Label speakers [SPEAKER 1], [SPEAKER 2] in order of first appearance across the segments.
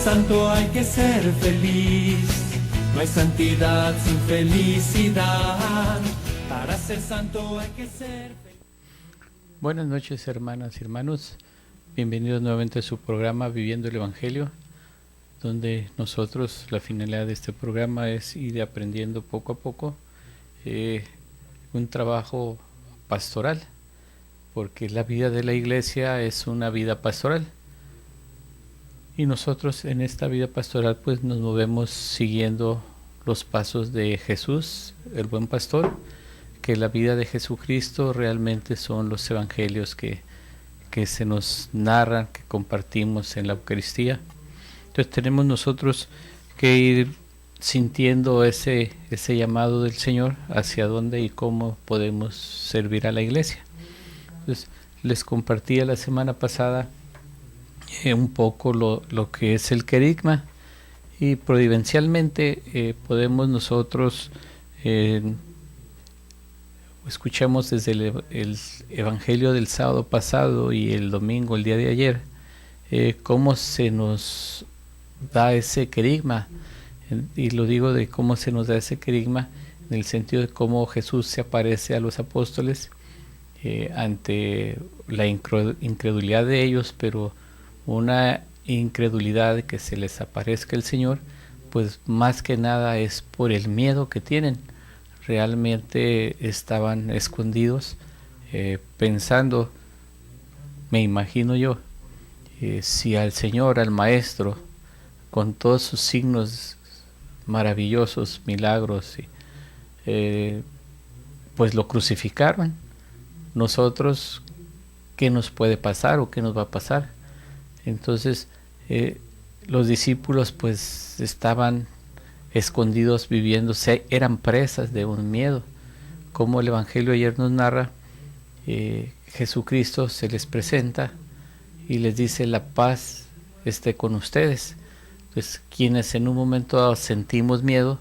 [SPEAKER 1] santo hay que ser feliz. No hay santidad sin felicidad. Para ser santo hay que ser feliz.
[SPEAKER 2] Buenas noches, hermanas y hermanos. Bienvenidos nuevamente a su programa Viviendo el Evangelio, donde nosotros, la finalidad de este programa es ir aprendiendo poco a poco un trabajo pastoral, porque la vida de la iglesia es una vida pastoral. Y nosotros en esta vida pastoral pues nos movemos siguiendo los pasos de Jesús, el buen pastor, que la vida de Jesucristo realmente son los evangelios que se nos narran, que compartimos en la Eucaristía. Entonces tenemos nosotros que ir sintiendo ese llamado del Señor hacia dónde y cómo podemos servir a la iglesia. Entonces les compartía la semana pasada un poco lo que es el querigma, y providencialmente podemos nosotros escuchamos desde el Evangelio del sábado pasado y el domingo, el día de ayer, cómo se nos da ese querigma, y lo digo de cómo se nos da ese querigma en el sentido de cómo Jesús se aparece a los apóstoles ante la incredulidad de ellos, pero una incredulidad de que se les aparezca el Señor, pues más que nada es por el miedo que tienen. Realmente estaban escondidos, pensando, me imagino yo, si al Señor, al Maestro, con todos sus signos maravillosos, milagros, pues lo crucificaron, nosotros, ¿qué nos puede pasar o qué nos va a pasar? Entonces los discípulos pues estaban escondidos, viviendo, eran presas de un miedo. Como el Evangelio ayer nos narra, Jesucristo se les presenta y les dice: la paz esté con ustedes. Pues quienes en un momento dado sentimos miedo,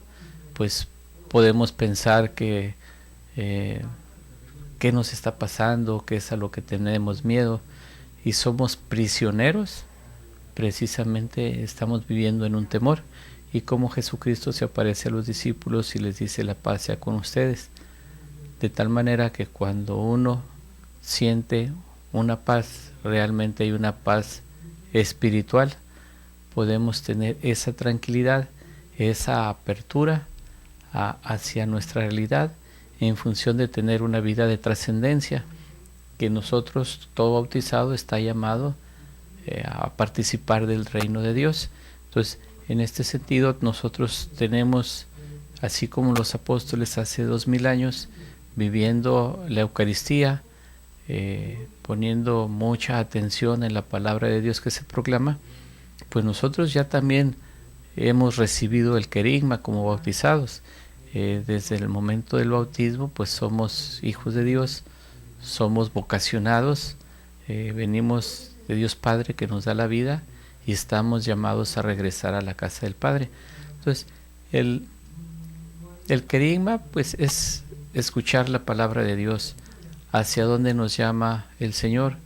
[SPEAKER 2] pues podemos pensar que qué nos está pasando, qué es a lo que tenemos miedo, y somos prisioneros. Precisamente estamos viviendo en un temor, y como Jesucristo se aparece a los discípulos y les dice: la paz sea con ustedes, de tal manera que cuando uno siente una paz, realmente hay una paz espiritual, podemos tener esa tranquilidad, esa apertura hacia nuestra realidad, en función de tener una vida de trascendencia, que nosotros, todo bautizado, está llamado a participar del reino de Dios. Entonces, en este sentido, nosotros tenemos, así como los apóstoles hace 2000 años, viviendo la Eucaristía, poniendo mucha atención en la palabra de Dios que se proclama, pues nosotros ya también hemos recibido el querigma como bautizados. Desde el momento del bautismo, pues somos hijos de Dios, somos vocacionados, venimos de Dios Padre que nos da la vida, y estamos llamados a regresar a la casa del Padre. Entonces, el querigma pues es escuchar la palabra de Dios, hacia dónde nos llama el Señor,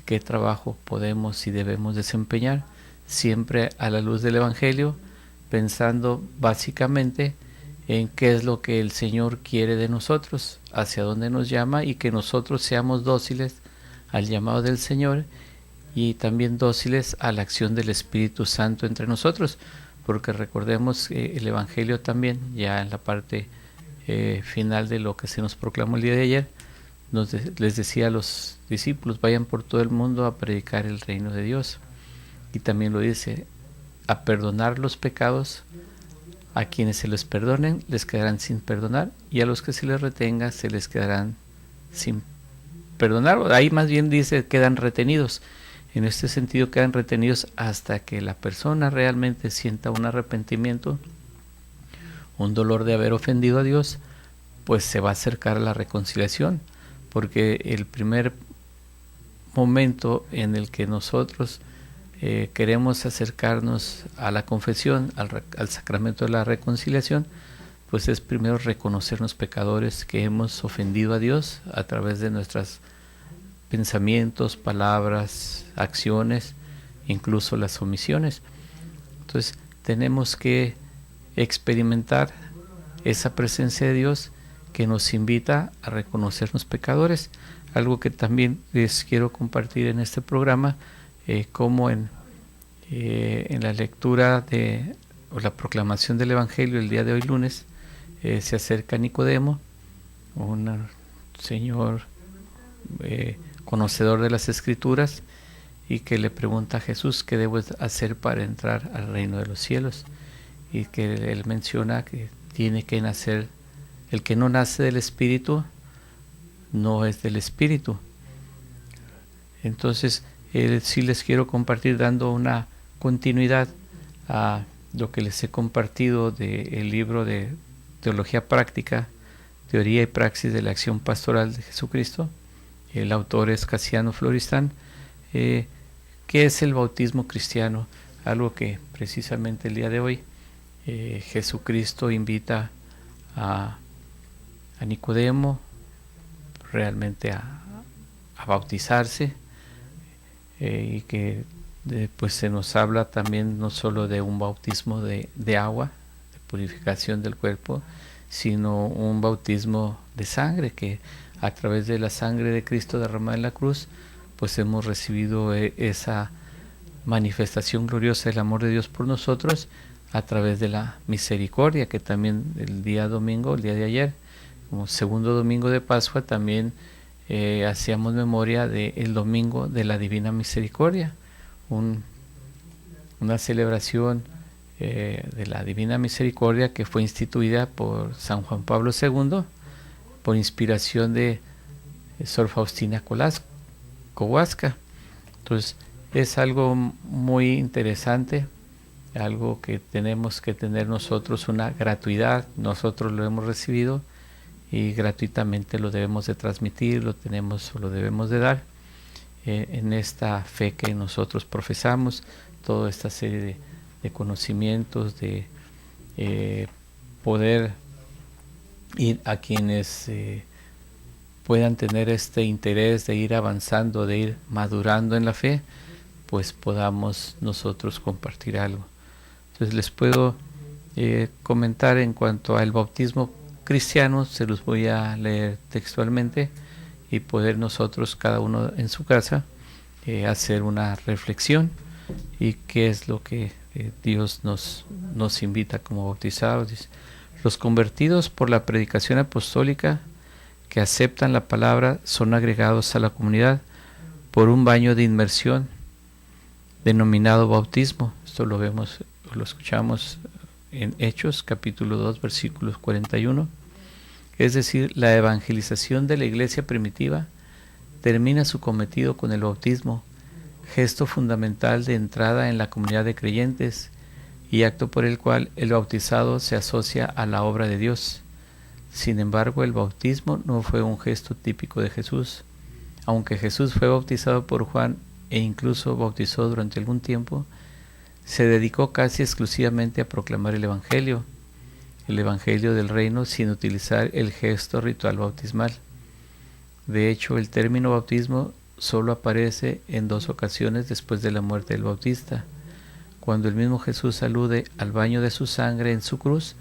[SPEAKER 2] qué trabajo podemos y debemos desempeñar, siempre a la luz del Evangelio, pensando básicamente en qué es lo que el Señor quiere de nosotros, hacia dónde nos llama, y que nosotros seamos dóciles al llamado del Señor, y también dóciles a la acción del Espíritu Santo entre nosotros, porque recordemos el Evangelio también, ya en la parte final de lo que se nos proclamó el día de ayer, les decía a los discípulos: vayan por todo el mundo a predicar el reino de Dios. Y también lo dice: a perdonar los pecados, a quienes se les perdonen les quedarán sin perdonar, y a los que se les retenga se les quedarán sin perdonar. Ahí más bien dice quedan retenidos. En este sentido, quedan retenidos hasta que la persona realmente sienta un arrepentimiento, un dolor de haber ofendido a Dios, pues se va a acercar a la reconciliación, porque el primer momento en el que nosotros queremos acercarnos a la confesión, al sacramento de la reconciliación, pues es primero reconocernos pecadores, que hemos ofendido a Dios a través de nuestros pensamientos, palabras, acciones, incluso las omisiones. Entonces tenemos que experimentar esa presencia de Dios que nos invita a reconocernos pecadores, algo que también les quiero compartir en este programa, como en la lectura o la proclamación del Evangelio el día de hoy lunes, se acerca Nicodemo, un señor conocedor de las Escrituras, y que le pregunta a Jesús qué debo hacer para entrar al reino de los cielos, y que él menciona que tiene que nacer, el que no nace del Espíritu no es del Espíritu. Entonces sí les quiero compartir, dando una continuidad a lo que les he compartido del libro de Teología Práctica, Teoría y Praxis de la Acción Pastoral de Jesucristo. El autor es Casiano Floristán. ¿Qué es el bautismo cristiano? Algo que precisamente el día de hoy Jesucristo invita a Nicodemo realmente a bautizarse, y que pues se nos habla también no solo de un bautismo de agua, de purificación del cuerpo, sino un bautismo de sangre, que a través de la sangre de Cristo derramada en la cruz, pues hemos recibido esa manifestación gloriosa del amor de Dios por nosotros a través de la misericordia, que también el día domingo, el día de ayer, como segundo domingo de Pascua, también hacíamos memoria del domingo de la Divina Misericordia, una celebración de la Divina Misericordia que fue instituida por San Juan Pablo II por inspiración de Sor Faustina Kowalska. Entonces es algo muy interesante, algo que tenemos que tener nosotros una gratuidad. Nosotros lo hemos recibido y gratuitamente lo debemos de transmitir, lo debemos de dar en esta fe que nosotros profesamos, toda esta serie de conocimientos, de poder ir a quienes puedan tener este interés de ir avanzando, de ir madurando en la fe, pues podamos nosotros compartir algo. Entonces les puedo comentar en cuanto al bautismo cristiano, se los voy a leer textualmente y poder nosotros, cada uno en su casa, hacer una reflexión y qué es lo que Dios nos invita como bautizados. Dice: los convertidos por la predicación apostólica que aceptan la palabra son agregados a la comunidad por un baño de inmersión denominado bautismo. Esto lo escuchamos en Hechos capítulo 2 versículos 41. Es decir, la evangelización de la iglesia primitiva termina su cometido con el bautismo, gesto fundamental de entrada en la comunidad de creyentes y acto por el cual el bautizado se asocia a la obra de Dios. Sin embargo, el bautismo no fue un gesto típico de Jesús. Aunque Jesús fue bautizado por Juan e incluso bautizó durante algún tiempo, se dedicó casi exclusivamente a proclamar el Evangelio del reino, sin utilizar el gesto ritual bautismal. De hecho, el término bautismo solo aparece en 2 ocasiones después de la muerte del Bautista, cuando el mismo Jesús alude al baño de su sangre en su cruz,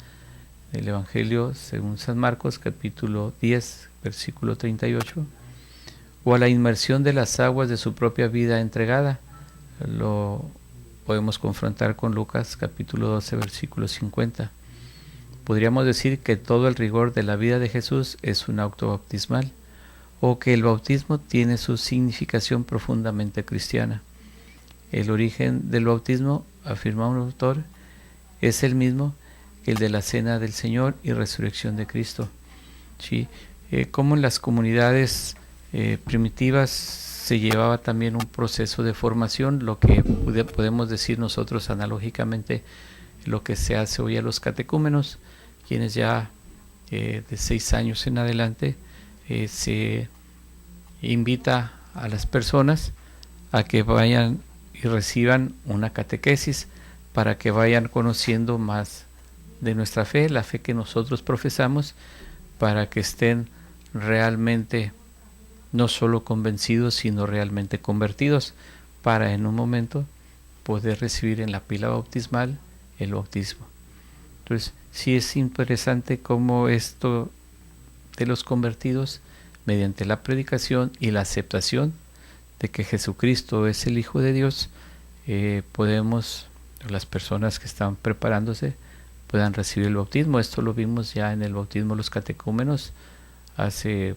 [SPEAKER 2] el Evangelio según San Marcos capítulo 10 versículo 38, o a la inmersión de las aguas de su propia vida entregada. Lo podemos confrontar con Lucas capítulo 12 versículo 50. Podríamos decir que todo el rigor de la vida de Jesús es un acto bautismal, o que el bautismo tiene su significación profundamente cristiana. El origen del bautismo, afirma un autor, es el mismo que el de la cena del Señor y resurrección de Cristo. ¿Sí? Como en las comunidades primitivas se llevaba también un proceso de formación, lo que podemos decir nosotros analógicamente lo que se hace hoy a los catecúmenos, quienes ya de 6 años en adelante se invita a las personas a que vayan y reciban una catequesis para que vayan conociendo más de nuestra fe, la fe que nosotros profesamos, para que estén realmente no solo convencidos, sino realmente convertidos, para en un momento poder recibir en la pila bautismal el bautismo. Entonces, sí es interesante cómo esto de los convertidos, mediante la predicación y la aceptación de que Jesucristo es el Hijo de Dios, las personas que están preparándose, puedan recibir el bautismo. Esto lo vimos ya en el bautismo de los catecúmenos hace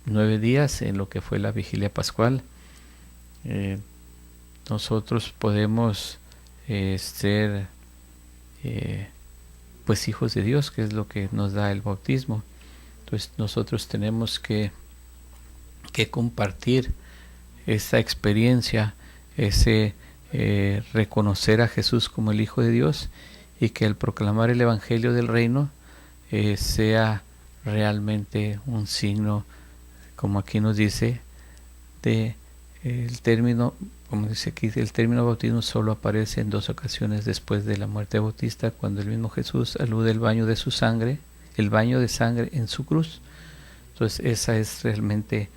[SPEAKER 2] 9 días, en lo que fue la vigilia pascual. Nosotros podemos ser pues hijos de Dios, que es lo que nos da el bautismo. Entonces nosotros tenemos que compartir esa experiencia, ese reconocer a Jesús como el Hijo de Dios, y que al proclamar el Evangelio del Reino sea realmente un signo, como aquí nos dice, de el término, como dice aquí, el término bautismo solo aparece en 2 ocasiones después de la muerte de Bautista, cuando el mismo Jesús alude al baño de su sangre, el baño de sangre en su cruz. Entonces esa es realmente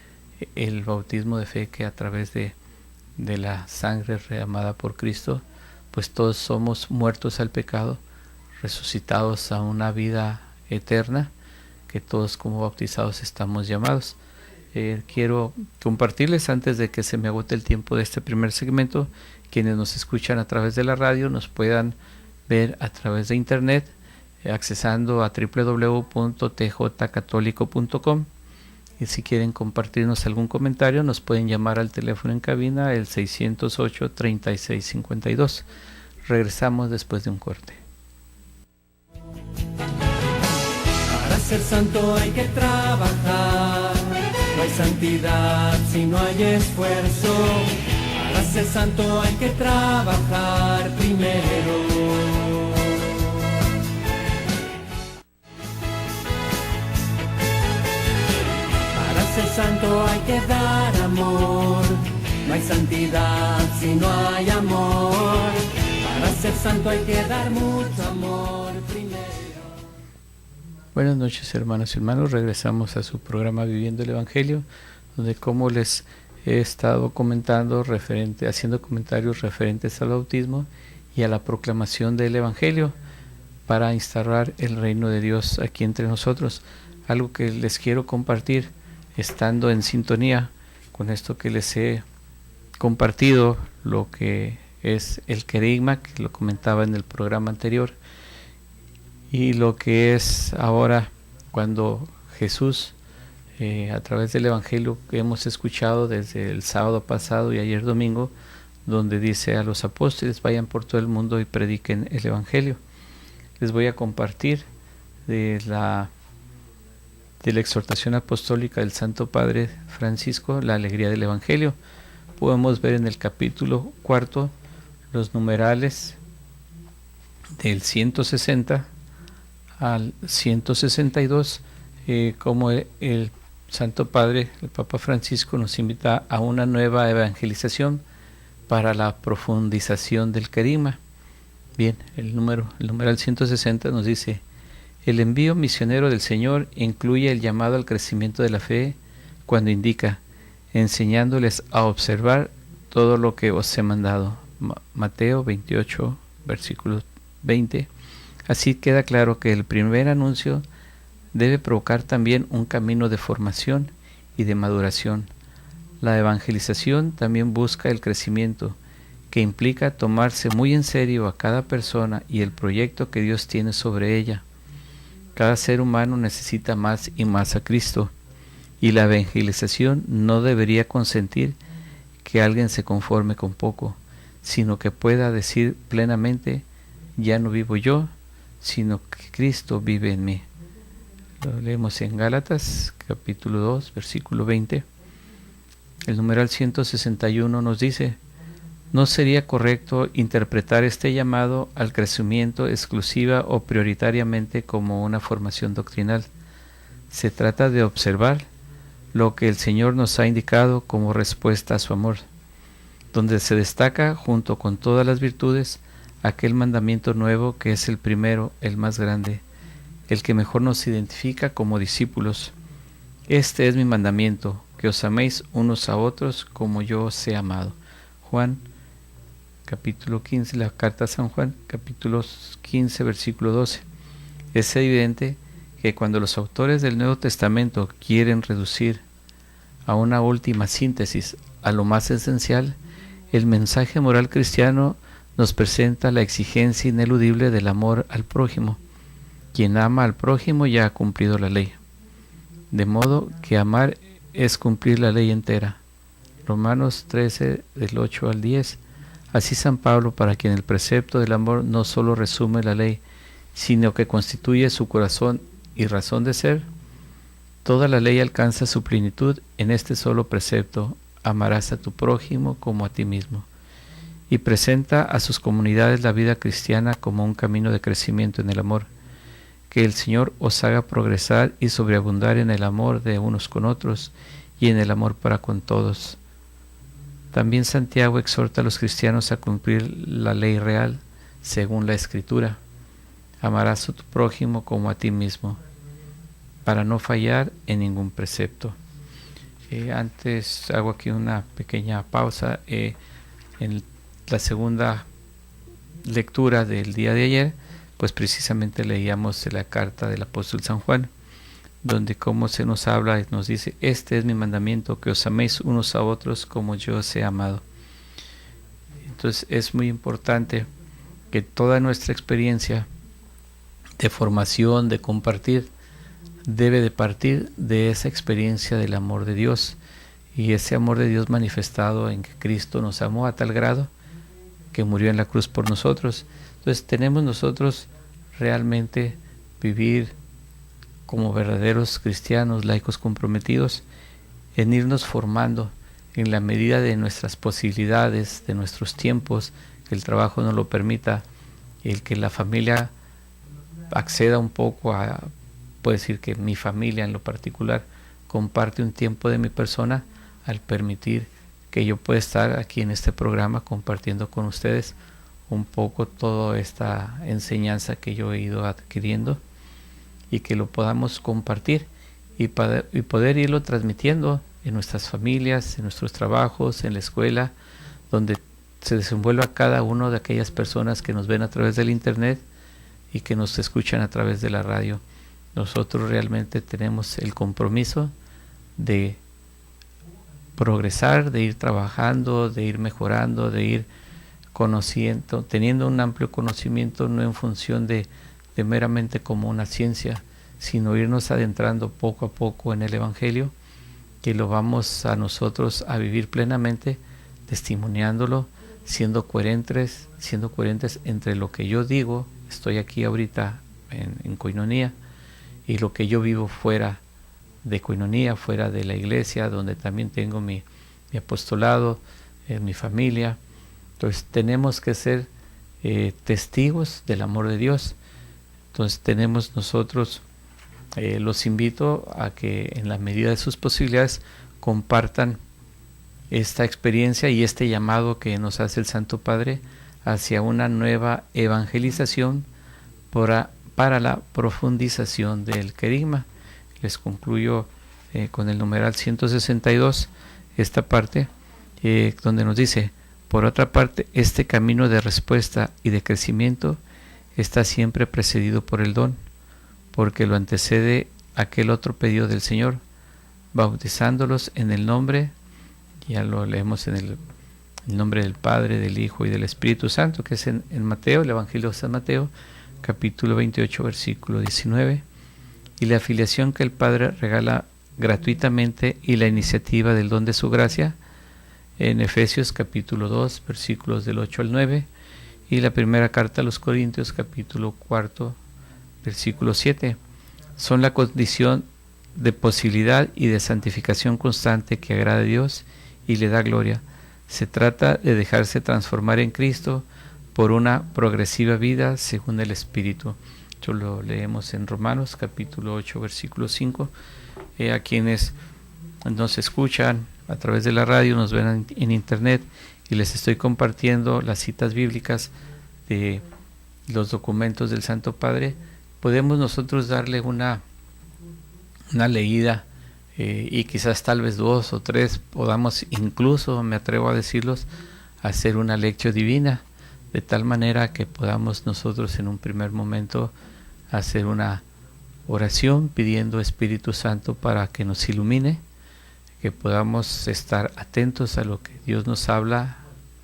[SPEAKER 2] el bautismo de fe, que a través de la sangre derramada por Cristo, pues todos somos muertos al pecado, resucitados a una vida eterna, que todos como bautizados estamos llamados. Quiero compartirles, antes de que se me agote el tiempo de este primer segmento, quienes nos escuchan a través de la radio nos puedan ver a través de internet, accesando a www.tjcatólico.com. Y si quieren compartirnos algún comentario, nos pueden llamar al teléfono en cabina, el 608-3652. Regresamos después de un corte.
[SPEAKER 1] Para ser santo hay que trabajar, no hay santidad si no hay esfuerzo. Para ser santo hay que trabajar primero. Para ser santo hay que dar amor, no hay santidad si no hay amor. Para ser santo hay que dar mucho amor primero.
[SPEAKER 2] Buenas noches, hermanos y hermanos. Regresamos a su programa Viviendo el Evangelio, donde, como les he estado comentando, haciendo comentarios referentes al bautismo y a la proclamación del Evangelio para instaurar el reino de Dios aquí entre nosotros. Algo que les quiero compartir, estando en sintonía con esto que les he compartido, lo que es el querigma, que lo comentaba en el programa anterior, y lo que es ahora cuando Jesús, a través del Evangelio que hemos escuchado desde el sábado pasado y ayer domingo, donde dice a los apóstoles: vayan por todo el mundo y prediquen el Evangelio. Les voy a compartir de la exhortación apostólica del Santo Padre Francisco, la alegría del Evangelio. Podemos ver en el capítulo 4 los numerales del 160 al 162, como el Santo Padre, el Papa Francisco, nos invita a una nueva evangelización para la profundización del querigma. Bien, el numeral 160 nos dice: el envío misionero del Señor incluye el llamado al crecimiento de la fe, cuando indica: enseñándoles a observar todo lo que os he mandado. Mateo 28, versículo 20. Así queda claro que el primer anuncio debe provocar también un camino de formación y de maduración. La evangelización también busca el crecimiento, que implica tomarse muy en serio a cada persona y el proyecto que Dios tiene sobre ella. Cada ser humano necesita más y más a Cristo, y la evangelización no debería consentir que alguien se conforme con poco, sino que pueda decir plenamente: ya no vivo yo, sino que Cristo vive en mí. Lo leemos en Gálatas capítulo 2, versículo 20. El numeral 161 nos dice: no sería correcto interpretar este llamado al crecimiento exclusiva o prioritariamente como una formación doctrinal. Se trata de observar lo que el Señor nos ha indicado como respuesta a su amor, donde se destaca, junto con todas las virtudes, aquel mandamiento nuevo que es el primero, el más grande, el que mejor nos identifica como discípulos. Este es mi mandamiento, que os améis unos a otros como yo os he amado. Juan capítulo 15, la carta a San Juan, capítulo 15, versículo 12. Es evidente que cuando los autores del Nuevo Testamento quieren reducir a una última síntesis a lo más esencial, el mensaje moral cristiano nos presenta la exigencia ineludible del amor al prójimo. Quien ama al prójimo ya ha cumplido la ley. De modo que amar es cumplir la ley entera. Romanos 13, del 8 al 10. Así San Pablo, para quien el precepto del amor no solo resume la ley, sino que constituye su corazón y razón de ser, toda la ley alcanza su plenitud en este solo precepto: amarás a tu prójimo como a ti mismo. Y presenta a sus comunidades la vida cristiana como un camino de crecimiento en el amor. Que el Señor os haga progresar y sobreabundar en el amor de unos con otros y en el amor para con todos. También Santiago exhorta a los cristianos a cumplir la ley real según la Escritura: amarás a tu prójimo como a ti mismo, para no fallar en ningún precepto. Antes hago aquí una pequeña pausa. En la segunda lectura del día de ayer, pues precisamente leíamos la carta del apóstol San Juan, donde como se nos habla y nos dice: este es mi mandamiento, que os améis unos a otros como yo os he amado. Entonces es muy importante que toda nuestra experiencia de formación, de compartir, debe de partir de esa experiencia del amor de Dios, y ese amor de Dios manifestado en que Cristo nos amó a tal grado que murió en la cruz por nosotros. Entonces tenemos nosotros realmente vivir como verdaderos cristianos, laicos comprometidos, en irnos formando en la medida de nuestras posibilidades, de nuestros tiempos, que el trabajo nos lo permita, el que la familia acceda un poco a, puedo decir que mi familia en lo particular comparte un tiempo de mi persona, al permitir que yo pueda estar aquí en este programa compartiendo con ustedes un poco toda esta enseñanza que yo he ido adquiriendo, y que lo podamos compartir y poder irlo transmitiendo en nuestras familias, en nuestros trabajos, en la escuela, donde se desenvuelva cada una de aquellas personas que nos ven a través del internet y que nos escuchan a través de la radio. Nosotros realmente tenemos el compromiso de progresar, de ir trabajando, de ir mejorando, de ir conociendo, teniendo un amplio conocimiento, no en función de meramente como una ciencia, sino irnos adentrando poco a poco en el Evangelio, que lo vamos a nosotros a vivir plenamente, testimoniándolo, siendo coherentes entre lo que yo digo, estoy aquí ahorita en Koinonía, y lo que yo vivo fuera de Koinonía, fuera de la iglesia, donde también tengo mi apostolado, mi familia. Entonces tenemos que ser testigos del amor de Dios. Entonces tenemos nosotros, los invito a que en la medida de sus posibilidades compartan esta experiencia y este llamado que nos hace el Santo Padre hacia una nueva evangelización para la profundización del querigma. Les concluyo con el numeral 162, esta parte donde nos dice: por otra parte, este camino de respuesta y de crecimiento está siempre precedido por el don, porque lo antecede aquel otro pedido del Señor, bautizándolos en el nombre, ya lo leemos en el nombre del Padre, del Hijo y del Espíritu Santo, que es en Mateo, el Evangelio de San Mateo, capítulo 28, versículo 19, y la afiliación que el Padre regala gratuitamente y la iniciativa del don de su gracia, en Efesios capítulo 2, versículos del 8 al 9, y la primera carta a los Corintios, capítulo 4, versículo 7, son la condición de posibilidad y de santificación constante que agrada a Dios y le da gloria. Se trata de dejarse transformar en Cristo por una progresiva vida según el Espíritu. Esto lo leemos en Romanos, capítulo 8, versículo 5. A quienes nos escuchan a través de la radio, nos ven en internet, y les estoy compartiendo las citas bíblicas de los documentos del Santo Padre, podemos nosotros darle una leída, y quizás tal vez 2 o 3 podamos, incluso me atrevo a decirlos, hacer una lección divina, de tal manera que podamos nosotros en un primer momento hacer una oración pidiendo Espíritu Santo para que nos ilumine, que podamos estar atentos a lo que Dios nos habla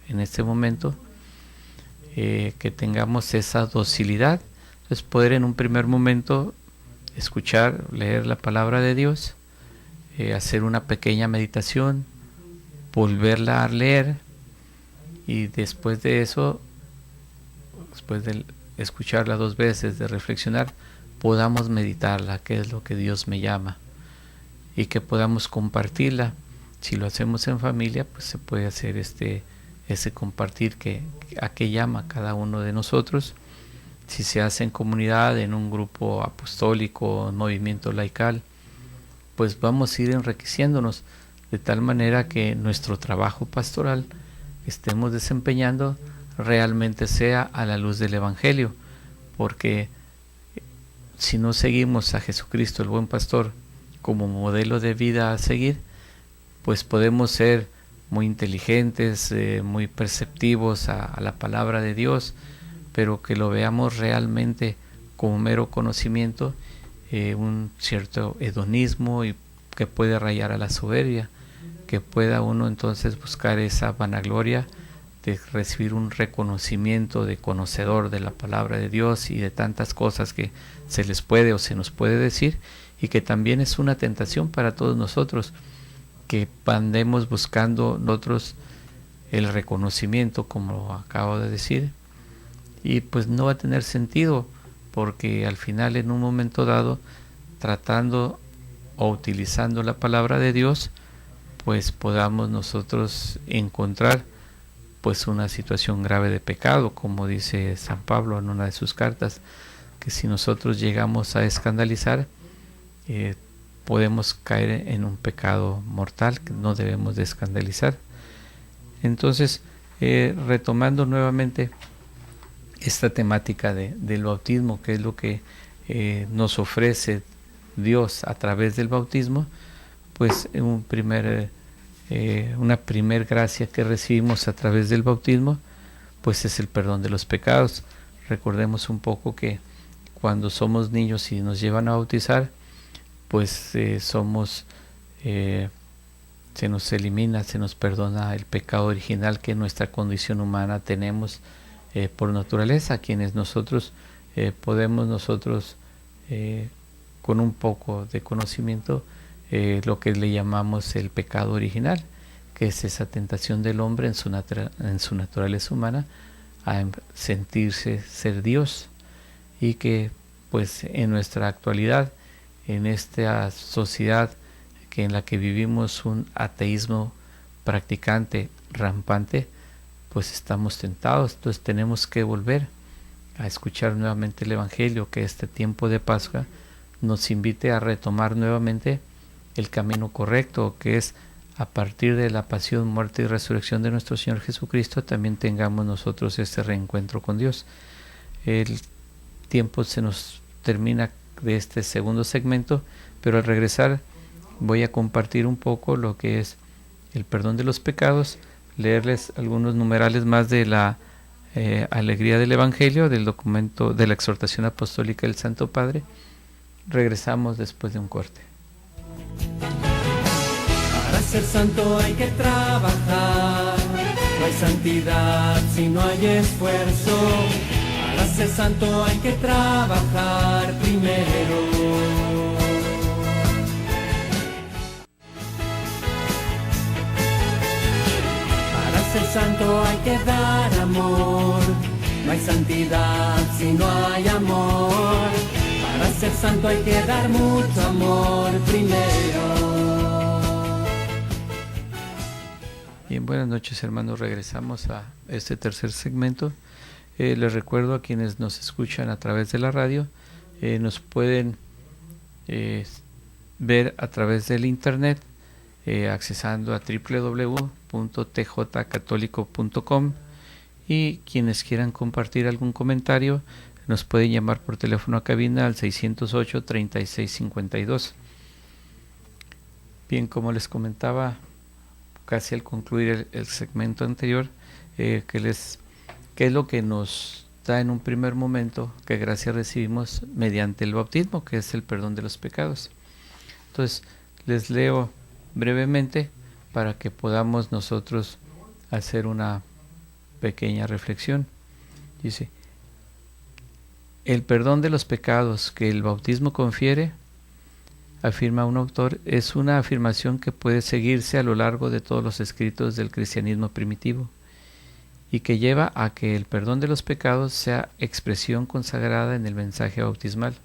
[SPEAKER 2] en este momento, que tengamos esa docilidad. Entonces poder en un primer momento escuchar, leer la palabra de Dios, hacer una pequeña meditación, volverla a leer, y después de eso, después de escucharla 2 veces, de reflexionar, podamos meditarla, qué es lo que Dios me llama, y que podamos compartirla. Si lo hacemos en familia, pues se puede hacer ese compartir a qué llama cada uno de nosotros. Si se hace en comunidad, en un grupo apostólico, movimiento laical, pues vamos a ir enriqueciéndonos de tal manera que nuestro trabajo pastoral que estemos desempeñando realmente sea a la luz del Evangelio, porque si no seguimos a Jesucristo, el buen pastor, como modelo de vida a seguir, pues podemos ser muy inteligentes, muy perceptivos a la palabra de Dios, pero que lo veamos realmente como mero conocimiento, un cierto hedonismo, y que puede rayar a la soberbia, que pueda uno entonces buscar esa vanagloria de recibir un reconocimiento de conocedor de la palabra de Dios y de tantas cosas que se les puede o se nos puede decir, y que también es una tentación para todos nosotros, que andemos buscando nosotros el reconocimiento, como acabo de decir, y pues no va a tener sentido, porque al final, en un momento dado, tratando o utilizando la palabra de Dios, pues podamos nosotros encontrar pues una situación grave de pecado, como dice San Pablo en una de sus cartas, que si nosotros llegamos a escandalizar, podemos caer en un pecado mortal que no debemos de escandalizar. Entonces, retomando nuevamente esta temática del bautismo, que es lo que nos ofrece Dios a través del bautismo, pues una primer gracia que recibimos a través del bautismo, pues es el perdón de los pecados. Recordemos un poco que cuando somos niños y nos llevan a bautizar, pues se nos elimina, se nos perdona el pecado original que en nuestra condición humana tenemos por naturaleza, quienes nosotros podemos con un poco de conocimiento, lo que le llamamos el pecado original, que es esa tentación del hombre en su naturaleza humana a sentirse ser Dios, y que pues en nuestra actualidad, en esta sociedad en la que vivimos un ateísmo practicante, rampante, pues estamos tentados. Entonces tenemos que volver a escuchar nuevamente el Evangelio, que este tiempo de Pascua nos invite a retomar nuevamente el camino correcto, que es a partir de la pasión, muerte y resurrección de nuestro Señor Jesucristo, también tengamos nosotros este reencuentro con Dios. El tiempo se nos termina de este segundo segmento, pero al regresar voy a compartir un poco lo que es el perdón de los pecados, leerles algunos numerales más de la alegría del Evangelio, del documento de la exhortación apostólica del Santo Padre. Regresamos después de un corte.
[SPEAKER 1] Para ser santo hay que trabajar, no hay santidad si no hay esfuerzo. Para ser santo hay que trabajar primero. Para ser santo hay que dar amor, no hay santidad si no hay amor. Para ser santo hay que dar mucho amor primero.
[SPEAKER 2] Bien, buenas noches, hermanos. Regresamos a este tercer segmento. Les recuerdo a quienes nos escuchan a través de la radio, nos pueden ver a través del internet, accesando a www.tjcatólico.com, y quienes quieran compartir algún comentario nos pueden llamar por teléfono a cabina al 608-3652. Bien, como les comentaba casi al concluir el segmento anterior, qué es lo que nos da en un primer momento, qué gracia recibimos mediante el bautismo, que es el perdón de los pecados. Entonces, les leo brevemente para que podamos nosotros hacer una pequeña reflexión. Dice: el perdón de los pecados que el bautismo confiere, afirma un autor, es una afirmación que puede seguirse a lo largo de todos los escritos del cristianismo primitivo y que lleva a que el perdón de los pecados sea expresión consagrada en el mensaje bautismal.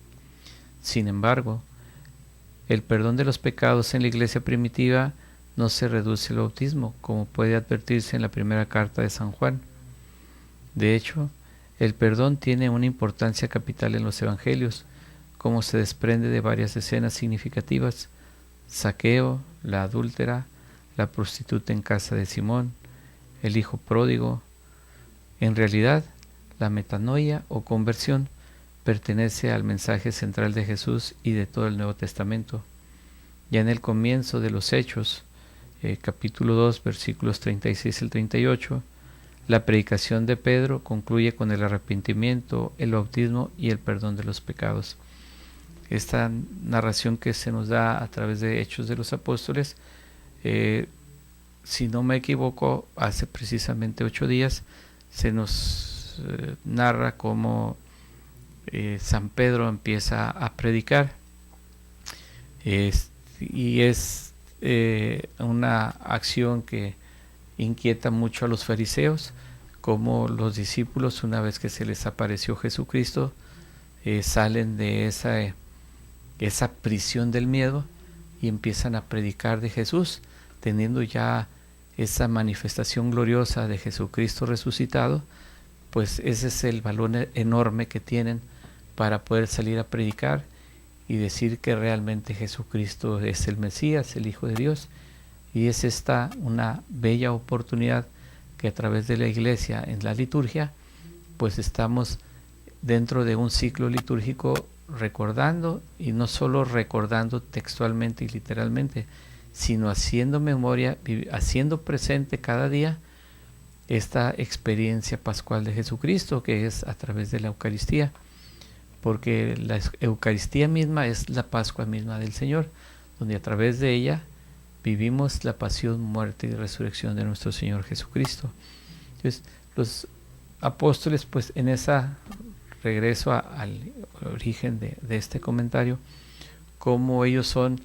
[SPEAKER 2] Sin embargo, el perdón de los pecados en la iglesia primitiva no se reduce al bautismo, como puede advertirse en la primera carta de San Juan. De hecho, el perdón tiene una importancia capital en los evangelios, como se desprende de varias escenas significativas: Zaqueo, la adúltera, la prostituta en casa de Simón, el hijo pródigo. En realidad, la metanoia o conversión pertenece al mensaje central de Jesús y de todo el Nuevo Testamento. Ya en el comienzo de los Hechos, capítulo 2, versículos 36 al 38, la predicación de Pedro concluye con el arrepentimiento, el bautismo y el perdón de los pecados. Esta narración que se nos da a través de Hechos de los Apóstoles, si no me equivoco, hace precisamente 8 días, se nos narra cómo San Pedro empieza a predicar, y es una acción que inquieta mucho a los fariseos, como los discípulos, una vez que se les apareció Jesucristo, salen de esa prisión del miedo y empiezan a predicar de Jesús, teniendo ya esa manifestación gloriosa de Jesucristo resucitado. Pues ese es el valor enorme que tienen para poder salir a predicar y decir que realmente Jesucristo es el Mesías, el Hijo de Dios. Y es esta una bella oportunidad que a través de la iglesia en la liturgia, pues estamos dentro de un ciclo litúrgico recordando, y no solo recordando textualmente y literalmente, sino haciendo memoria, haciendo presente cada día esta experiencia pascual de Jesucristo, que es a través de la Eucaristía, porque la Eucaristía misma es la Pascua misma del Señor, donde a través de ella vivimos la pasión, muerte y resurrección de nuestro Señor Jesucristo. Entonces, los apóstoles, pues en esa regreso al origen de este comentario, cómo ellos son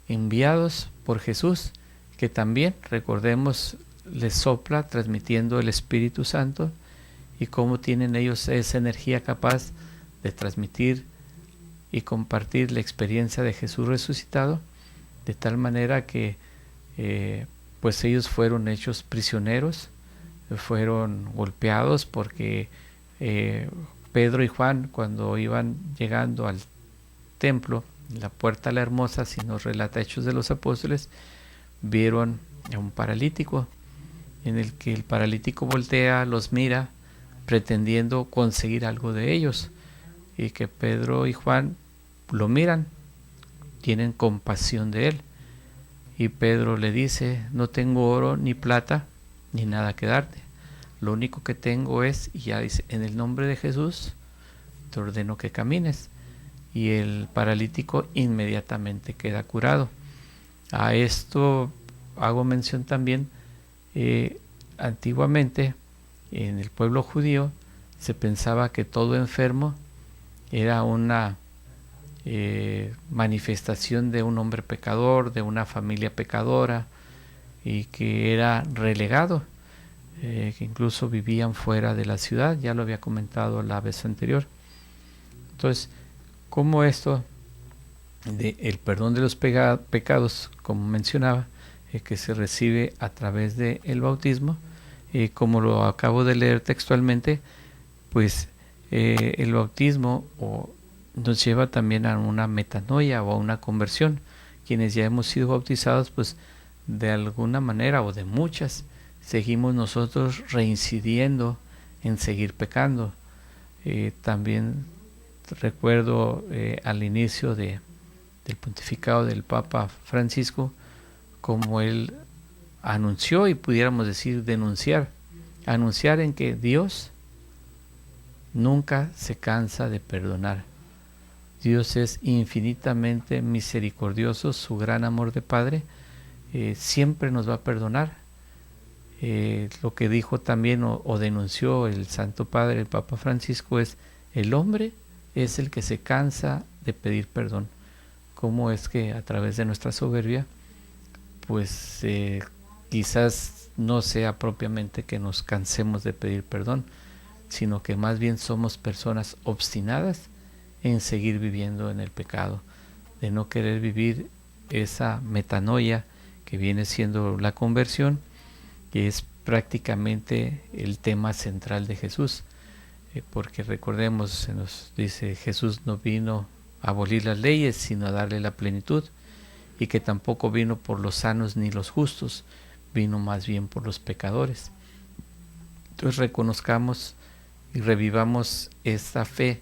[SPEAKER 2] enviados por Jesús, que también, recordemos, les sopla transmitiendo el Espíritu Santo, y cómo tienen ellos esa energía capaz de transmitir y compartir la experiencia de Jesús resucitado, de tal manera que pues ellos fueron hechos prisioneros, fueron golpeados, porque Pedro y Juan, cuando iban llegando al templo, la puerta la hermosa, si nos relata Hechos de los Apóstoles, vieron a un paralítico, en el que el paralítico voltea, los mira, pretendiendo conseguir algo de ellos, y que Pedro y Juan lo miran, tienen compasión de él, y Pedro le dice: no tengo oro ni plata ni nada que darte, lo único que tengo es, y ya dice, en el nombre de Jesús te ordeno que camines. Y el paralítico inmediatamente queda curado. A esto hago mención también, antiguamente en el pueblo judío se pensaba que todo enfermo era una manifestación de un hombre pecador, de una familia pecadora, y que era relegado, que incluso vivían fuera de la ciudad. Ya lo había comentado la vez anterior. Entonces, como esto del perdón de los pecados, como mencionaba, que se recibe a través del bautismo, como lo acabo de leer textualmente, pues el bautismo nos lleva también a una metanoia o a una conversión. Quienes ya hemos sido bautizados, pues de alguna manera o de muchas, seguimos nosotros reincidiendo en seguir pecando. También recuerdo al inicio del pontificado del Papa Francisco, como él anunció, y pudiéramos decir denunciar, anunciar en que Dios nunca se cansa de perdonar. Dios es infinitamente misericordioso, su gran amor de Padre siempre nos va a perdonar. Lo que dijo también o denunció el Santo Padre, el Papa Francisco, es: el hombre es el que se cansa de pedir perdón. ¿Cómo es que a través de nuestra soberbia, pues quizás no sea propiamente que nos cansemos de pedir perdón, sino que más bien somos personas obstinadas en seguir viviendo en el pecado, de no querer vivir esa metanoia que viene siendo la conversión, que es prácticamente el tema central de Jesús, porque recordemos, se nos dice, Jesús no vino a abolir las leyes, sino a darle la plenitud, y que tampoco vino por los sanos ni los justos, vino más bien por los pecadores. Entonces reconozcamos y revivamos esta fe,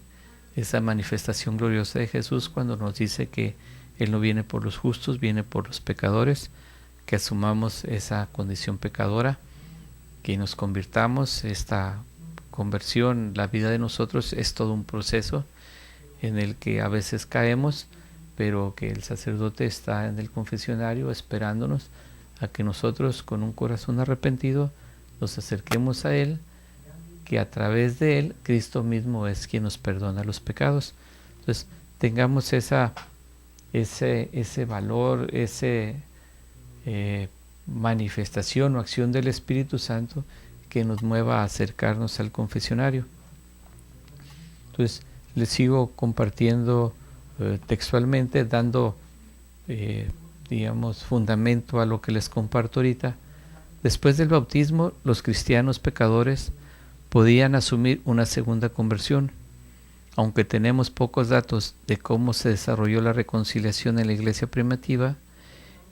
[SPEAKER 2] esa manifestación gloriosa de Jesús cuando nos dice que Él no viene por los justos, viene por los pecadores, que asumamos esa condición pecadora, que nos convirtamos. Esta conversión, la vida de nosotros es todo un proceso en el que a veces caemos, pero que el sacerdote está en el confesionario esperándonos a que nosotros, con un corazón arrepentido, nos acerquemos a Él, que a través de Él Cristo mismo es quien nos perdona los pecados. Entonces tengamos ese valor, ese manifestación o acción del Espíritu Santo que nos mueva a acercarnos al confesionario. Entonces les sigo compartiendo textualmente, dando fundamento a lo que les comparto ahorita. Después del bautismo, los cristianos pecadores podían asumir una segunda conversión. Aunque tenemos pocos datos de cómo se desarrolló la reconciliación en la iglesia primitiva,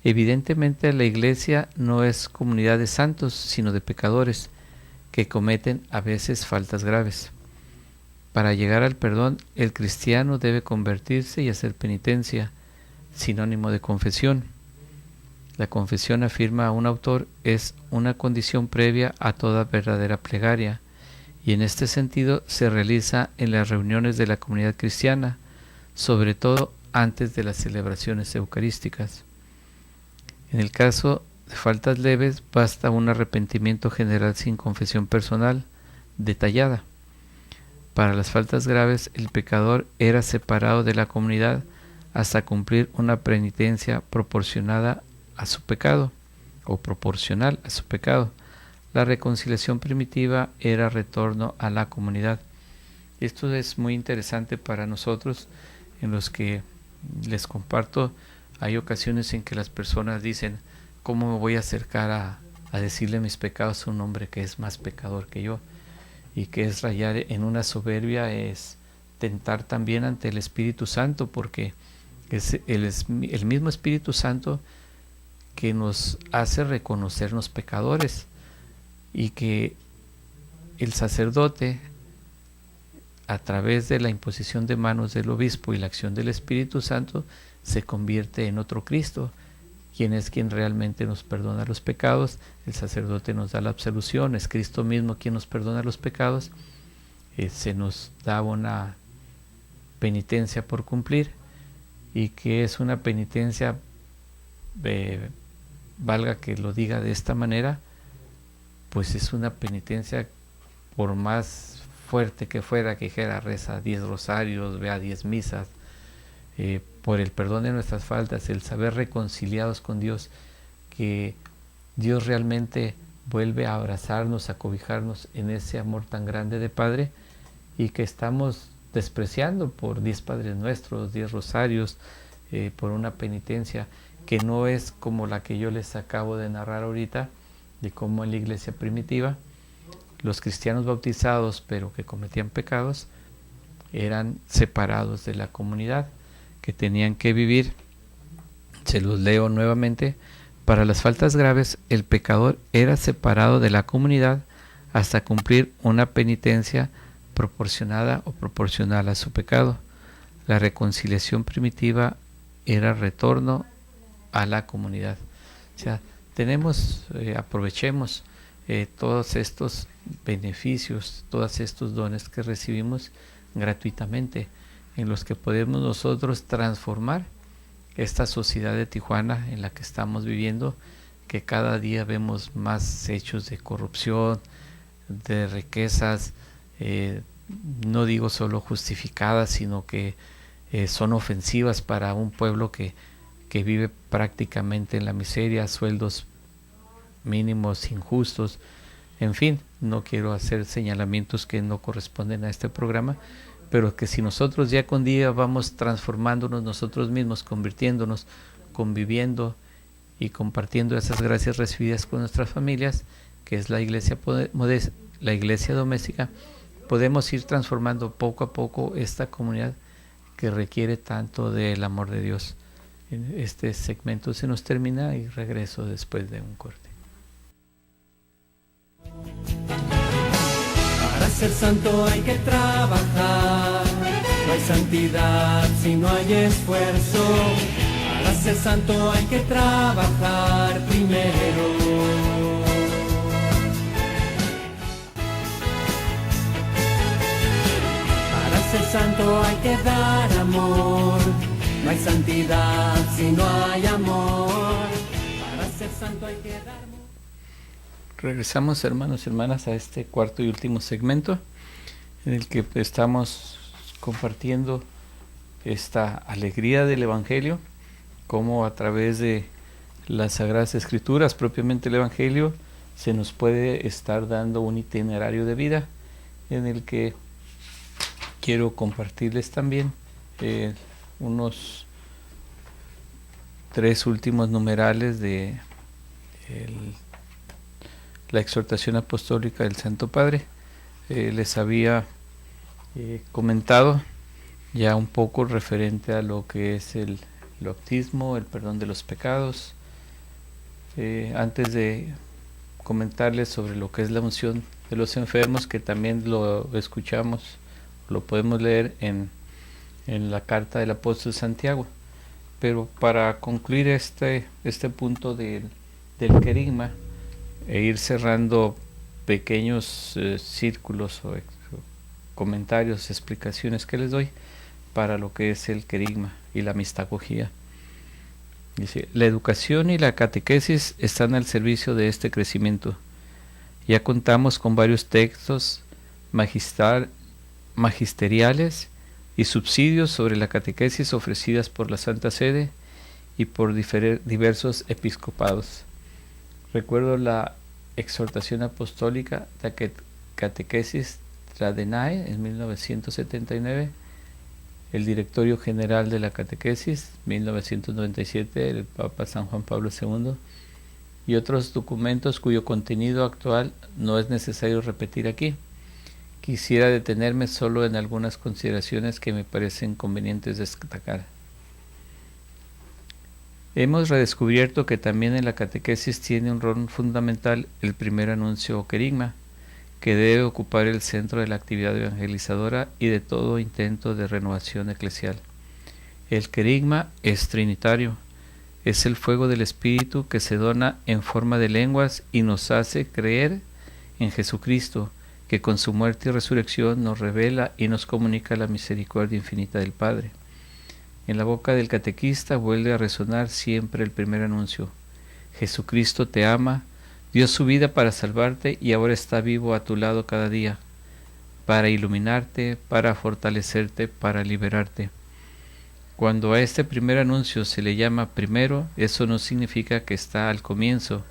[SPEAKER 2] evidentemente la iglesia no es comunidad de santos, sino de pecadores que cometen a veces faltas graves. Para llegar al perdón, el cristiano debe convertirse y hacer penitencia, sinónimo de confesión. La confesión, afirma un autor, es una condición previa a toda verdadera plegaria, y en este sentido se realiza en las reuniones de la comunidad cristiana, sobre todo antes de las celebraciones eucarísticas. En el caso de faltas leves, basta un arrepentimiento general sin confesión personal detallada. Para las faltas graves, el pecador era separado de la comunidad hasta cumplir una penitencia proporcionada a su pecado, o proporcional a su pecado. La reconciliación primitiva era retorno a la comunidad. Esto es muy interesante para nosotros, en los que les comparto. Hay ocasiones en que las personas dicen: ¿cómo me voy a acercar a decirle mis pecados a un hombre que es más pecador que yo? Y que es rayar en una soberbia, es tentar también ante el Espíritu Santo, porque es el mismo Espíritu Santo que nos hace reconocernos pecadores, y que el sacerdote, a través de la imposición de manos del obispo y la acción del Espíritu Santo, se convierte en otro Cristo, quien es quien realmente nos perdona los pecados. El sacerdote nos da la absolución, es Cristo mismo quien nos perdona los pecados. Se nos da una penitencia por cumplir, y que es una penitencia, valga que lo diga de esta manera, pues es una penitencia, por más fuerte que fuera, que dijera reza 10 rosarios, vea 10 misas, por el perdón de nuestras faltas, el saber reconciliados con Dios, que Dios realmente vuelve a abrazarnos, a cobijarnos en ese amor tan grande de Padre, y que estamos despreciando por 10 Padres Nuestros, 10 rosarios, por una penitencia que no es como la que yo les acabo de narrar ahorita, de cómo en la iglesia primitiva los cristianos bautizados, pero que cometían pecados, eran separados de la comunidad, que tenían que vivir. Se los leo nuevamente: para las faltas graves, el pecador era separado de la comunidad hasta cumplir una penitencia proporcionada o proporcional a su pecado. La reconciliación primitiva era retorno a la comunidad. O sea, aprovechemos todos estos beneficios, todos estos dones que recibimos gratuitamente, en los que podemos nosotros transformar esta sociedad de Tijuana en la que estamos viviendo, que cada día vemos más hechos de corrupción, de riquezas, no digo solo justificadas, sino que son ofensivas para un pueblo que vive prácticamente en la miseria, sueldos mínimos injustos. En fin, no quiero hacer señalamientos que no corresponden a este programa, pero que si nosotros día con día vamos transformándonos nosotros mismos, convirtiéndonos, conviviendo y compartiendo esas gracias recibidas con nuestras familias, que es la iglesia doméstica, podemos ir transformando poco a poco esta comunidad que requiere tanto del amor de Dios. Este segmento se nos termina y regreso después de un corte.
[SPEAKER 1] Para ser santo hay que trabajar, no hay santidad si no hay esfuerzo. Para ser santo hay que trabajar primero. Para ser santo hay que dar amor, no hay santidad si no hay amor. Para ser santo hay que dar amor.
[SPEAKER 2] Regresamos, hermanos y hermanas, a este cuarto y último segmento en el que estamos compartiendo esta alegría del Evangelio, cómo a través de las Sagradas Escrituras, propiamente el Evangelio, se nos puede estar dando un itinerario de vida en el que quiero compartirles también unos 3 últimos numerales de la exhortación apostólica del Santo Padre. Les había comentado ya un poco referente a lo que es el bautismo, el perdón de los pecados. Antes de comentarles sobre lo que es la unción de los enfermos, que también lo escuchamos, lo podemos leer en la carta del apóstol Santiago. Pero para concluir este punto del querigma, e ir cerrando pequeños círculos o comentarios, explicaciones que les doy para lo que es el querigma y la mistagogía. Dice: la educación y la catequesis están al servicio de este crecimiento. Ya contamos con varios textos magisteriales y subsidios sobre la catequesis ofrecidas por la Santa Sede y por diversos episcopados. Recuerdo la exhortación apostólica de Catequesis Tradenae en 1979, el Directorio General de la Catequesis 1997, el Papa San Juan Pablo II, y otros documentos cuyo contenido actual no es necesario repetir aquí. Quisiera detenerme solo en algunas consideraciones que me parecen convenientes destacar. Hemos redescubierto que también en la catequesis tiene un rol fundamental el primer anuncio o querigma, que debe ocupar el centro de la actividad evangelizadora y de todo intento de renovación eclesial. El querigma es trinitario, es el fuego del Espíritu que se dona en forma de lenguas y nos hace creer en Jesucristo, que con su muerte y resurrección nos revela y nos comunica la misericordia infinita del Padre. En la boca del catequista vuelve a resonar siempre el primer anuncio: Jesucristo te ama, dio su vida para salvarte y ahora está vivo a tu lado cada día, para iluminarte, para fortalecerte, para liberarte. Cuando a este primer anuncio se le llama primero, eso no significa que está al comienzo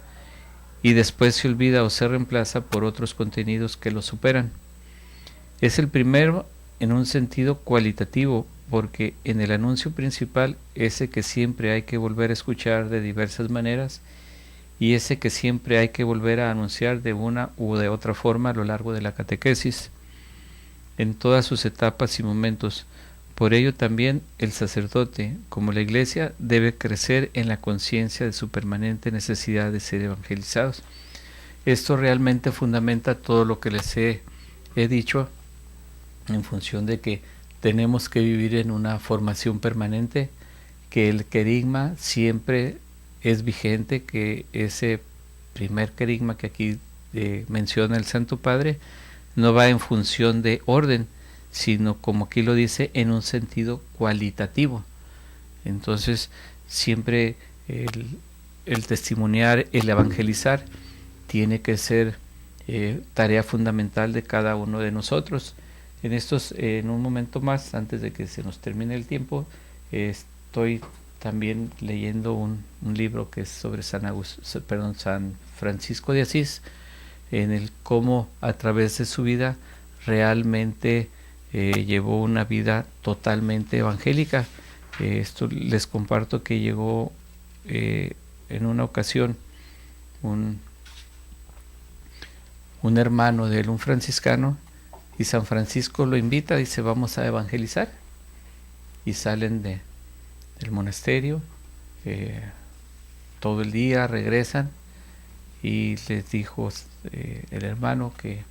[SPEAKER 2] y después se olvida o se reemplaza por otros contenidos que lo superan. Es el primero en un sentido cualitativo, porque en el anuncio principal, ese que siempre hay que volver a escuchar de diversas maneras y ese que siempre hay que volver a anunciar de una u de otra forma a lo largo de la catequesis, en todas sus etapas y momentos. Por ello también el sacerdote, como la Iglesia, debe crecer en la conciencia de su permanente necesidad de ser evangelizados. Esto realmente fundamenta todo lo que les he dicho, en función de que tenemos que vivir en una formación permanente, que el querigma siempre es vigente, que ese primer querigma que aquí menciona el Santo Padre, no va en función de orden, sino como aquí lo dice, en un sentido cualitativo. Entonces, siempre el testimoniar, el evangelizar, tiene que ser tarea fundamental de cada uno de nosotros. En un momento más, antes de que se nos termine el tiempo, estoy también leyendo un libro que es sobre San Francisco de Asís, en el cómo a través de su vida realmente llevó una vida totalmente evangélica. Esto les comparto que llegó en una ocasión un hermano de él, un franciscano, y San Francisco lo invita, dice, vamos a evangelizar, y salen del monasterio, todo el día regresan, y les dijo el hermano que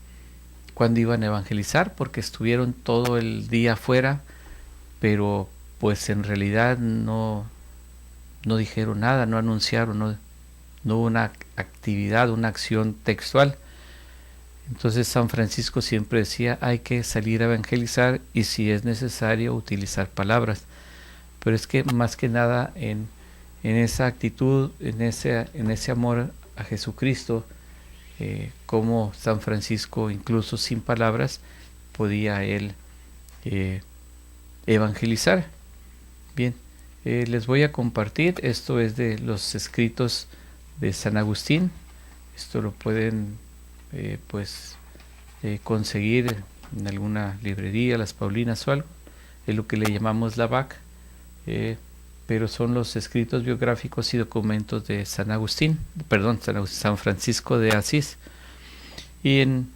[SPEAKER 2] cuando iban a evangelizar, porque estuvieron todo el día afuera, pero pues en realidad no dijeron nada, no anunciaron, no hubo una actividad, una acción textual. Entonces San Francisco siempre decía, hay que salir a evangelizar y si es necesario utilizar palabras. Pero es que más que nada en esa actitud, en ese amor a Jesucristo, como San Francisco, incluso sin palabras, podía él evangelizar. Bien, les voy a compartir, esto es de los escritos de San Agustín. Esto lo pueden conseguir en alguna librería, las Paulinas o algo, es lo que le llamamos la BAC, pero son los escritos biográficos y documentos de San Francisco de Asís. Y en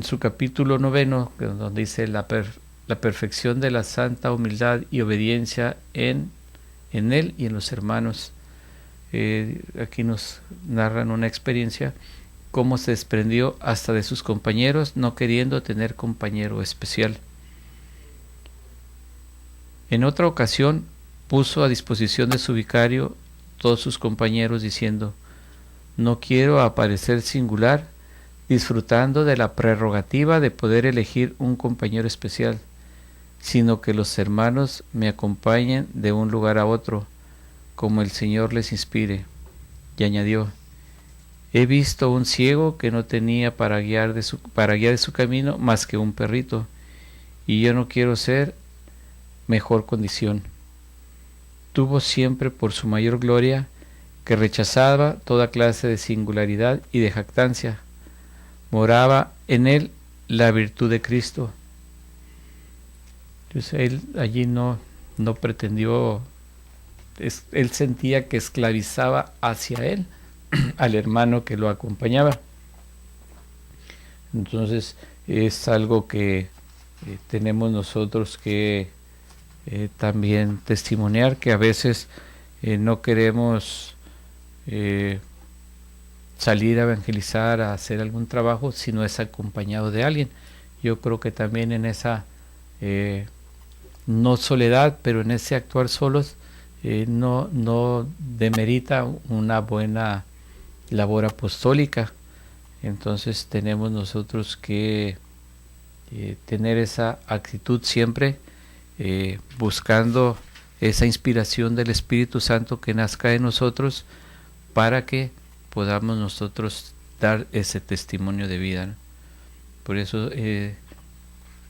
[SPEAKER 2] su capítulo 9, donde dice la perfección de la santa humildad y obediencia en él y en los hermanos, aquí nos narran una experiencia, cómo se desprendió hasta de sus compañeros, no queriendo tener compañero especial. En otra ocasión puso a disposición de su vicario todos sus compañeros diciendo, no quiero aparecer singular, disfrutando de la prerrogativa de poder elegir un compañero especial, sino que los hermanos me acompañen de un lugar a otro, como el Señor les inspire. Y añadió, he visto un ciego que no tenía para guiar de su camino más que un perrito, y yo no quiero ser mejor condición. Tuvo siempre por su mayor gloria que rechazaba toda clase de singularidad y de jactancia. Moraba en él la virtud de Cristo. Entonces él allí no pretendió, él sentía que esclavizaba hacia él al hermano que lo acompañaba. Entonces es algo que tenemos nosotros que también testimoniar, que a veces no queremos salir a evangelizar, a hacer algún trabajo, si no es acompañado de alguien. Yo creo que también en esa no soledad, pero en ese actuar solos, no demerita una buena labor apostólica. Entonces tenemos nosotros que tener esa actitud siempre, buscando esa inspiración del Espíritu Santo que nazca en nosotros para que podamos nosotros dar ese testimonio de vida, ¿no? Por eso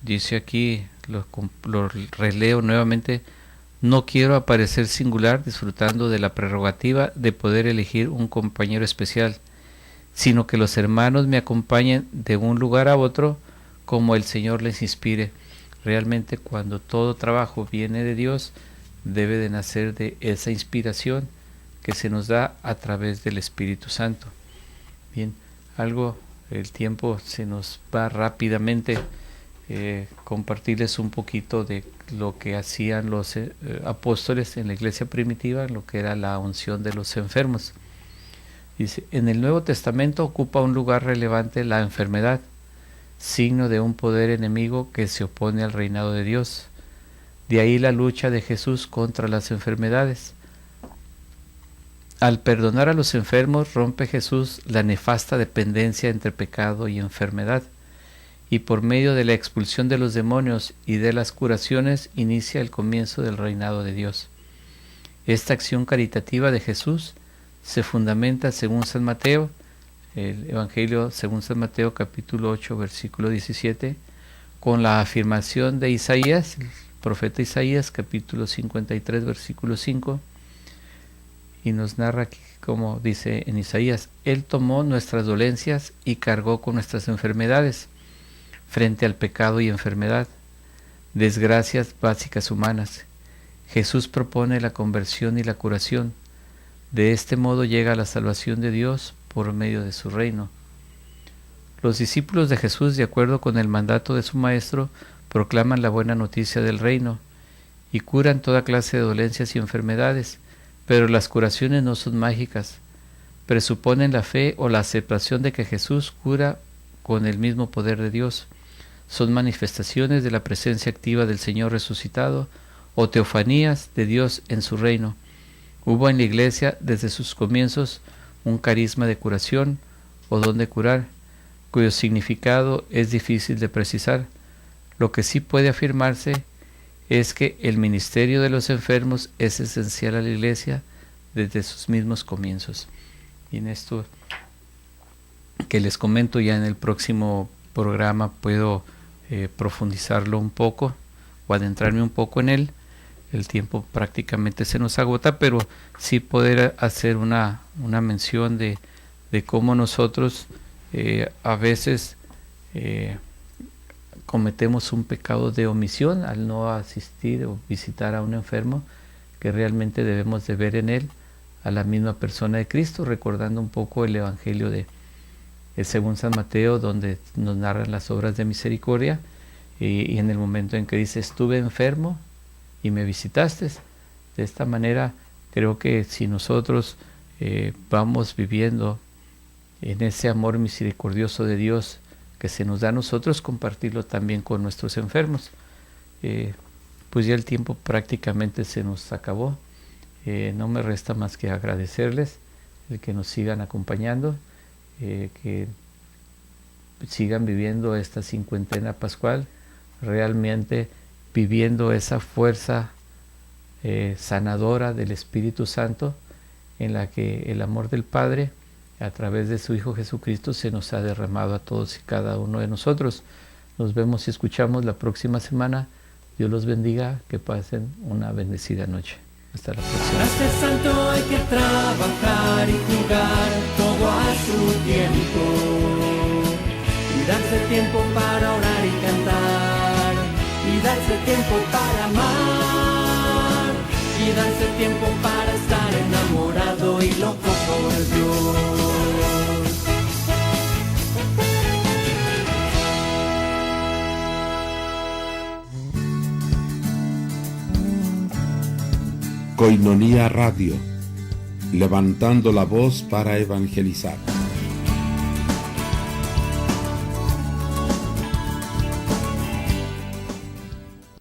[SPEAKER 2] dice aquí, lo releo nuevamente, no quiero aparecer singular disfrutando de la prerrogativa de poder elegir un compañero especial, sino que los hermanos me acompañen de un lugar a otro como el Señor les inspire. Realmente cuando todo trabajo viene de Dios, debe de nacer de esa inspiración que se nos da a través del Espíritu Santo. Bien, el tiempo se nos va rápidamente. Compartirles un poquito de lo que hacían los apóstoles en la iglesia primitiva, lo que era la unción de los enfermos. Dice, en el Nuevo Testamento ocupa un lugar relevante la enfermedad, signo de un poder enemigo que se opone al reinado de Dios. De ahí la lucha de Jesús contra las enfermedades. Al perdonar a los enfermos rompe Jesús la nefasta dependencia entre pecado y enfermedad, y por medio de la expulsión de los demonios y de las curaciones inicia el comienzo del reinado de Dios. Esta acción caritativa de Jesús se fundamenta según San Mateo, el Evangelio según San Mateo capítulo 8 versículo 17, con la afirmación de Isaías, el profeta Isaías capítulo 53 versículo 5, y nos narra aquí, como dice en Isaías: Él tomó nuestras dolencias y cargó con nuestras enfermedades. Frente al pecado y enfermedad, desgracias básicas humanas, Jesús propone la conversión y la curación. De este modo llega la salvación de Dios por medio de su reino. Los discípulos de Jesús, de acuerdo con el mandato de su Maestro, proclaman la buena noticia del reino y curan toda clase de dolencias y enfermedades, pero las curaciones no son mágicas. Presuponen la fe o la aceptación de que Jesús cura con el mismo poder de Dios. Son manifestaciones de la presencia activa del Señor resucitado o teofanías de Dios en su reino. Hubo en la Iglesia desde sus comienzos un carisma de curación o don de curar, cuyo significado es difícil de precisar. Lo que sí puede afirmarse es que el ministerio de los enfermos es esencial a la Iglesia desde sus mismos comienzos. Y en esto que les comento ya en el próximo programa puedo profundizarlo un poco o adentrarme un poco en él. El tiempo prácticamente se nos agota, pero sí poder hacer una mención de cómo nosotros a veces cometemos un pecado de omisión al no asistir o visitar a un enfermo, que realmente debemos de ver en él a la misma persona de Cristo, recordando un poco el Evangelio de según San Mateo, donde nos narran las obras de misericordia, y en el momento en que dice: estuve enfermo y me visitaste. De esta manera creo que si nosotros vamos viviendo en ese amor misericordioso de Dios que se nos da a nosotros, compartirlo también con nuestros enfermos. Pues ya el tiempo prácticamente se nos acabó. No me resta más que agradecerles el que nos sigan acompañando, que sigan viviendo esta cincuentena pascual, realmente viviendo esa fuerza sanadora del Espíritu Santo, en la que el amor del Padre a través de su Hijo Jesucristo se nos ha derramado a todos y cada uno de nosotros. Nos vemos y escuchamos la próxima semana. Dios los bendiga, que pasen una bendecida noche. Hasta la próxima.
[SPEAKER 1] Para ser santo hay que trabajar y jugar todo a su tiempo, y darse tiempo para orar y cantar, y darse tiempo para amar, y darse tiempo para estar enamorado y loco por Dios.
[SPEAKER 3] Koinonía Radio, levantando la voz para evangelizar.